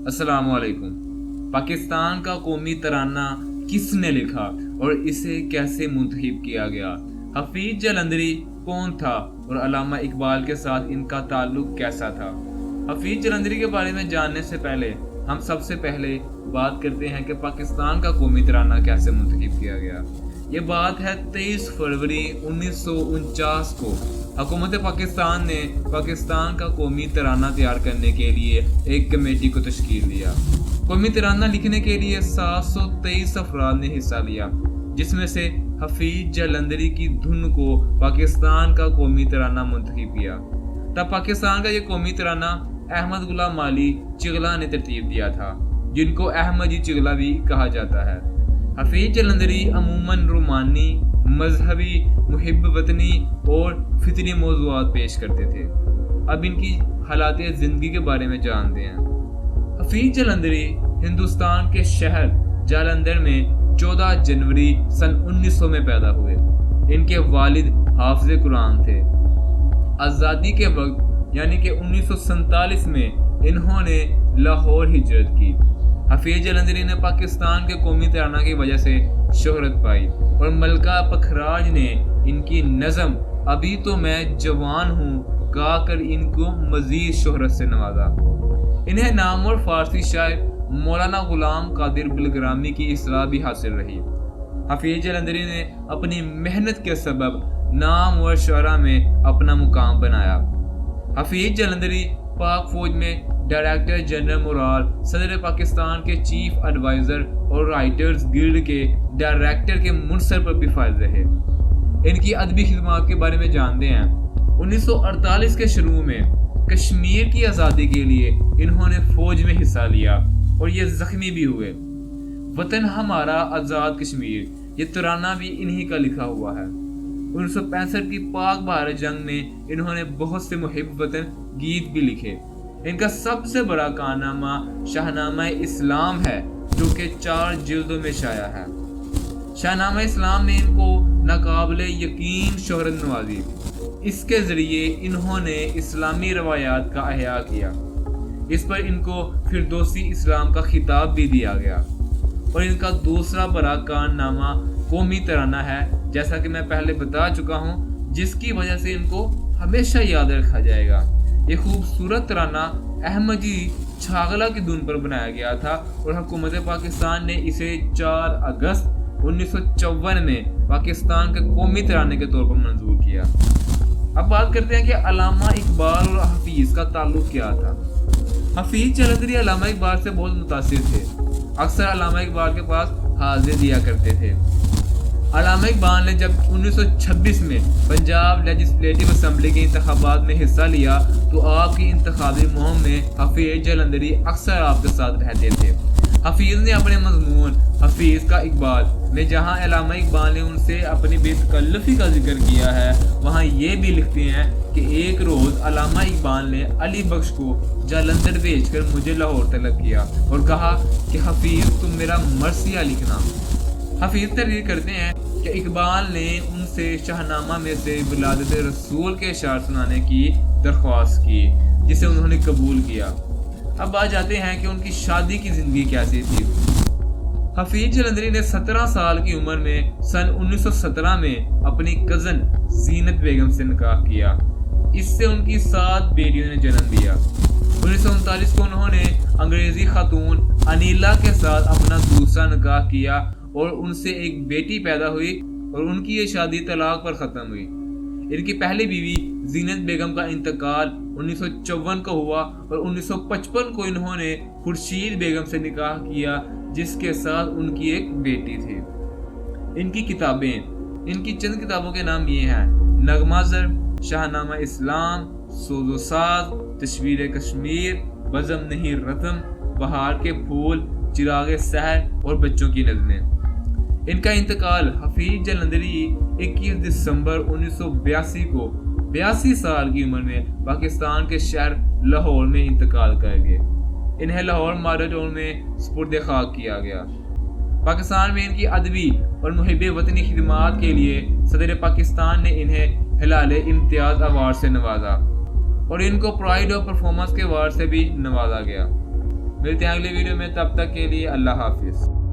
अस्सलाम वालेकुम। पाकिस्तान का कौमी तराना किसने लिखा और इसे कैसे मुंतखब किया गया? हफीज जलंधरी कौन था और अल्लामा इकबाल के साथ इनका ताल्लुक कैसा था? हफीज जलंधरी के बारे में जानने से पहले हम सबसे पहले बात करते हैं कि पाकिस्तान का कौमी तराना कैसे मुंतखब किया गया। ये बात है 23 फरवरी 1949 को हुकूमत पाकिस्तान ने पाकिस्तान का कौमी तराना तैयार करने के लिए एक कमेटी को तश्कील दिया। कौमी तराना लिखने के लिए 723 अफराद ने हिस्सा लिया, जिसमें से हफीज जलंधरी की धुन को पाकिस्तान का कौमी तराना मुंतखब किया। तब पाकिस्तान का ये कौमी तराना अहमद गुलाम अली चिगला ने तरतीब दिया था, जिनको अहमदी चिगला भी कहा जाता है। हफीज जलंधरी अमूमन रोमानी, मजहबी, मुहिब वतनी और फितरी मौज़ूआत पेश करते थे। अब इनकी हालात ज़िंदगी के बारे में जानते हैं। हफीज जलंधरी हिंदुस्तान के शहर जालंधर में 14 जनवरी सन 1900 में पैदा हुए। इनके वालिद हाफिज़ कुरान थे। आज़ादी के वक्त यानी कि 1947 में इन्होंने लाहौर हिजरत की। हफीज जलंधरी ने पाकिस्तान के कौमी तराना की वजह से शोहरत पाई और मलका पखराज ने इनकी नज़म अभी तो मैं जवान हूँ गा कर इनको मज़ीद शोहरत से नवाजा। इन्हें नामवर फारसी शायर मौलाना गुलाम कादिर बिलग्रामी की इस्लाह भी हासिल रही। हफीज जलंधरी ने अपनी मेहनत के सबब नामवर शुअरा में अपना मुकाम बनाया। हफीज जलंधरी पाक फौज में डायरेक्टर जनरल मोराल, सदर पाकिस्तान के चीफ एडवाइज़र और राइटर्स गिल्ड के डायरेक्टर के मुनसब पर भी फायज रहे। इनकी अदबी खिदमत के बारे में जानते हैं। 1948 के शुरू में कश्मीर की आज़ादी के लिए इन्होंने फौज में हिस्सा लिया और ये जख्मी भी हुए। वतन हमारा आज़ाद कश्मीर, ये तराना भी इन्हीं का लिखा हुआ है। 1965 की पाक भारत जंग में इन्होंने बहुत से मुहिब वतन गीत भी लिखे। इनका सबसे बड़ा कारनामा शाहनामा इस्लाम है, जो कि 4 जिल्दों में शाया है। शाहनामा इस्लाम ने इनको नाकाबिले यकीन शोहरत नवाजी। इसके ज़रिए इन्होंने इस्लामी रवायात का अहया किया। इस पर इनको फिरदौसी इस्लाम का खिताब भी दिया गया। और इनका दूसरा बड़ा कारनामा कौमी तराना है, जैसा कि मैं पहले बता चुका हूँ, जिसकी वजह से इनको हमेशा याद रखा जाएगा। ये खूबसूरत तराना अहमदी छागला की धुन पर बनाया गया था और हुकूमत पाकिस्तान ने इसे 4 अगस्त 1954 में पाकिस्तान के कौमी तराने के तौर पर मंजूर किया। अब बात करते हैं कि अल्लामा इकबाल और हफीज का ताल्लुक क्या था। हफीज जलंधरी अल्लामा इकबाल से बहुत मुतासिर थे। अक्सर अल्लामा इकबाल के पास हाजिर दिया करते थे। अल्लामा इकबाल ने जब 1926 में पंजाब लेजिस्लेटिव असम्बली के इंतखाबात में हिस्सा लिया तो आपकी इंतखाबी मुहिम में हफीज जलंधरी अक्सर आपके साथ रहते थे। हफीज ने अपने मजमून हफीज का इकबाल में जहां अल्लामा इकबाल ने उनसे अपनी बेतकल्लुफी का जिक्र किया है, वहां ये भी लिखते हैं कि एक रोज़ अल्लामा इकबाल ने अली बख्श को जालंधर भेजकर मुझे लाहौर तलब किया और कहा कि हफीज तुम मेरा मरसिया लिखना। हफीज तहरीर करते हैं कि इकबाल ने उनसे शाहनामा में से विलादत रसूल के अशार सुनाने की दरख्वास्त की, जिसे उन्होंने कबूल किया। अब बात जाते हैं कि उनकी शादी की ज़िंदगी कैसी थी। हफीज जलंधरी ने 17 साल की उम्र में सन 1917 में अपनी कज़न जीनत बेगम से निकाह किया। इससे उनकी 7 बेटियों ने जन्म दिया। 1939 को उन्होंने अंग्रेज़ी खातून अनीला के साथ अपना दूसरा निकाह किया और उनसे एक बेटी पैदा हुई और उनकी ये शादी तलाक पर ख़त्म हुई। इनकी पहली बीवी जीनत बेगम का इंतकाल 1954 को हुआ और 1955 को इन्होंने खुर्शीद बेगम से निकाह किया, जिसके साथ उनकी एक बेटी थी। इनकी किताबें, इनकी चंद किताबों के नाम ये हैं: नगमाज़र, शाहनामा इस्लाम, सोज़ो साज, तस्वीर कश्मीर, बज़म नहीं रतम, बहार के फूल, चिराग सहर और बच्चों की नज़में। इनका इंतकाल हफीज जलंधरी 21 दिसंबर 1982 को 82 साल की उम्र में पाकिस्तान के शहर लाहौर में इंतकाल कर गए। इन्हें लाहौर माराटोन में सुपुर्द खाक किया गया। पाकिस्तान में इनकी अदबी और मुहिब वतनी खिदमात के लिए सदर पाकिस्तान ने इन्हें हिलाल इम्तियाज़ अवार्ड से नवाजा और इनको प्राइड ऑफ परफॉर्मेंस के अवार्ड से भी नवाजा गया। ملتے ہیں اگلی ویڈیو میں، تب تک کے لیے اللہ حافظ۔